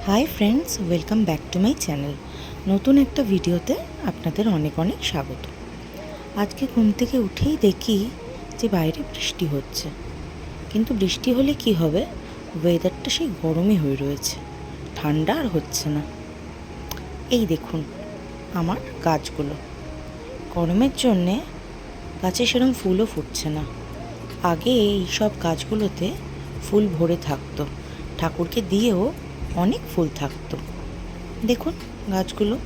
Hi friends, welcome back to my channel. নতুন একটা ভিডিওতে আপনাদের অনেক অনেক স্বাগত। আজকে ঘুম থেকে উঠেই দেখি যে বাইরে বৃষ্টি হচ্ছে, কিন্তু বৃষ্টি হলে কি হবে, ওয়েদারটা সেই গরমই হয়ে রয়েছে, ঠান্ডা আর হচ্ছে না। এই দেখুন আমার গাছগুলো, গরমের জন্যে গাছে সেরকম ফুলও ফুটছে না। আগে এই সব গাছগুলোতে ফুল ভরে থাকতো, ঠাকুরকে দিয়েও অনেক ফুল থাকতো। দেখুন গাছগুলো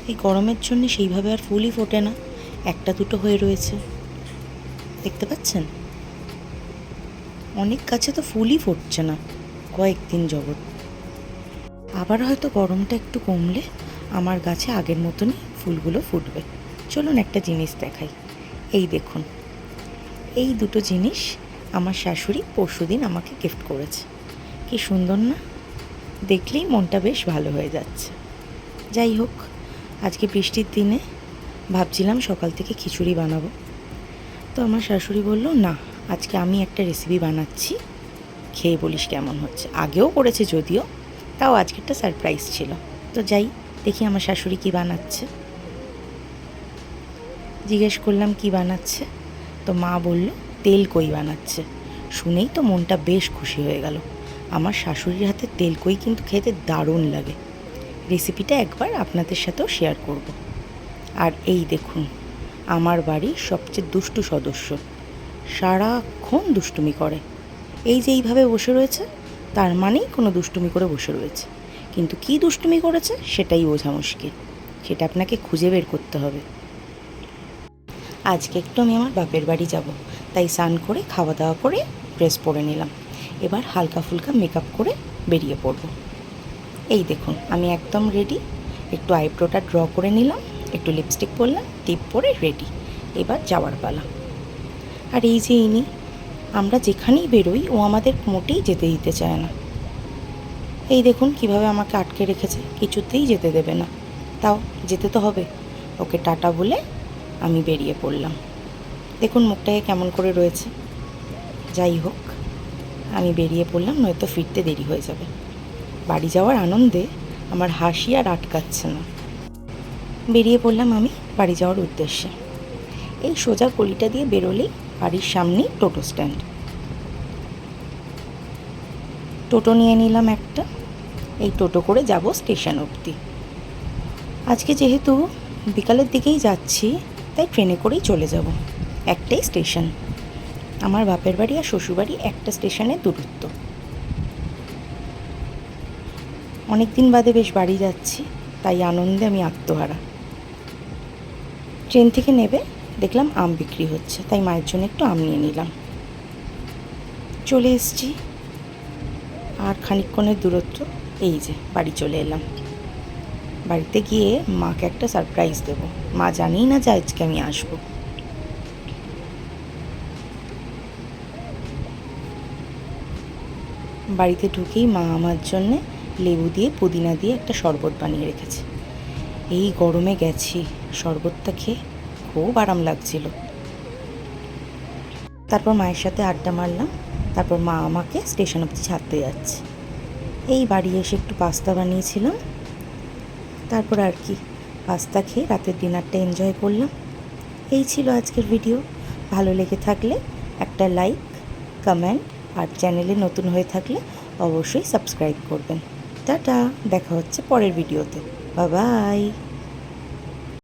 এই গরমের জন্য সেইভাবে আর ফুলই ফোটে না, একটা দুটো হয়ে রয়েছে, দেখতে পাচ্ছেন? অনেক গাছে তো ফুলই ফুটছে না কয়েকদিন যাবৎ। আবার হয়তো গরমটা একটু কমলে আমার গাছে আগের মতনই ফুলগুলো ফুটবে। চলুন একটা জিনিস দেখাই। এই দেখুন, এই দুটো জিনিস আমার শাশুড়ি পরশুদিন আমাকে গিফট করেছে। কি সুন্দর না? দেখলেই মনটা বেশ ভালো হয়ে যাচ্ছে। যাই হোক, আজকে বৃষ্টির দিনে ভাবছিলাম সকাল থেকে খিচুড়ি বানাবো, তো আমার শাশুড়ি বলল, না আজকে আমি একটা রেসিপি বানাচ্ছি, খেয়ে বলিস কেমন হচ্ছে। আগেও করেছে যদিও, তাও আজকেরটা সারপ্রাইজ ছিল। তো যাই দেখি আমার শাশুড়ি কি বানাচ্ছে। জিজ্ঞেস করলাম কি বানাচ্ছে, তো মা বলল তেল কই বানাচ্ছে। শুনেই তো মনটা বেশ খুশি হয়ে গেল। আমার শাশুড়ির হাতে তেল কই কিন্তু খেতে দারুণ লাগে। রেসিপিটা একবার আপনাদের সাথেও শেয়ার করব। আর এই দেখুন আমার বাড়ির সবচেয়ে দুষ্টু সদস্য, সারাক্ষণ দুষ্টুমি করে। এই যে এইভাবে বসে রয়েছে, তার মানেই কোনো দুষ্টুমি করে বসে রয়েছে, কিন্তু কি দুষ্টুমি করেছে সেটাই বোঝা মুশকিল। সেটা আপনাকে খুঁজে বের করতে হবে। আজকে একটু আমি আমার বাপের বাড়ি যাব, তাই স্নান করে খাওয়া দাওয়া করে ড্রেস পরে নিলাম। এবার হালকা ফুলকা মেকআপ করে বেরিয়ে পড়ব। এই দেখুন আমি একদম রেডি। একটু আইব্রোটা ড্র করে নিলাম, একটু লিপস্টিক পরলাম, টিপ পরে রেডি। এবার যাওয়ার পালা। আর এই যে ইনি, আমরা যেখানেই বেরোই ও আমাদের মোটেই যেতে দিতে চায় না। এই দেখুন কিভাবে আমাকে আটকে রেখেছে, কিছুতেই যেতে দেবে না। তাও যেতে তো হবে। ওকে টাটা বলে আমি বেরিয়ে পড়লাম। দেখুন মুখটাকে কেমন করে রয়েছে। যাই হোক, আমি বেরিয়ে পড়লাম, নয়তো ফিরতে দেরি হয়ে যাবে। বাড়ি যাওয়ার আনন্দে আমার হাসি আর আটকাচ্ছে না। বেরিয়ে পড়লাম আমি বাড়ি যাওয়ার উদ্দেশ্যে। এই সোজা গলিটা দিয়ে বেরোলেই বাড়ির সামনেই টোটো স্ট্যান্ড। টোটো নিয়ে নিলাম একটা, এই টোটো করে যাব স্টেশন অবধি। আজকে যেহেতু বিকালের দিকেই যাচ্ছি, তাই ট্রেনে করেই চলে যাব। একটাই স্টেশন, আমার বাপের বাড়ি আর শ্বশুরবাড়ি একটা স্টেশনের দূরত্ব। অনেক দিন বাদে বেশ বাড়ি যাচ্ছি, তাই আনন্দে আমি আত্মহারা। ট্রেন থেকে নেবে দেখলাম আম বিক্রি হচ্ছে, তাই মায়ের জন্য একটু আম নিয়ে নিলাম। চলে এসছি, আর খানিকক্ষণের দূরত্ব। এই যে বাড়ি চলে এলাম। বাড়িতে গিয়ে মাকে একটা সারপ্রাইজ দেবো। মা জানেই না যে আজকে আমি আসবো। বাড়িতে ঢুকেই মা আমার জন্যে লেবু দিয়ে পুদিনা দিয়ে একটা শরবত বানিয়ে রেখেছে। এই গরমে গেছি, শরবতটা খেয়ে খুব আরাম লাগছিল। তারপর মায়ের সাথে আড্ডা মারলাম। তারপর মা আমাকে স্টেশন অবধি ছাড়তে যাচ্ছে। এই বাড়ি এসে একটু পাস্তা বানিয়েছিলাম, তারপর আর কি পাস্তা খেয়ে রাতের ডিনারটা এনজয় করলাম। এই ছিল আজকের ভিডিও। ভালো লেগে থাকলে একটা লাইক, কমেন্ট, আর চ্যানেলে নতুন হয়ে থাকলে অবশ্যই সাবস্ক্রাইব করবেন। টাটা, দেখা হচ্ছে পরের ভিডিওতে। Bye bye.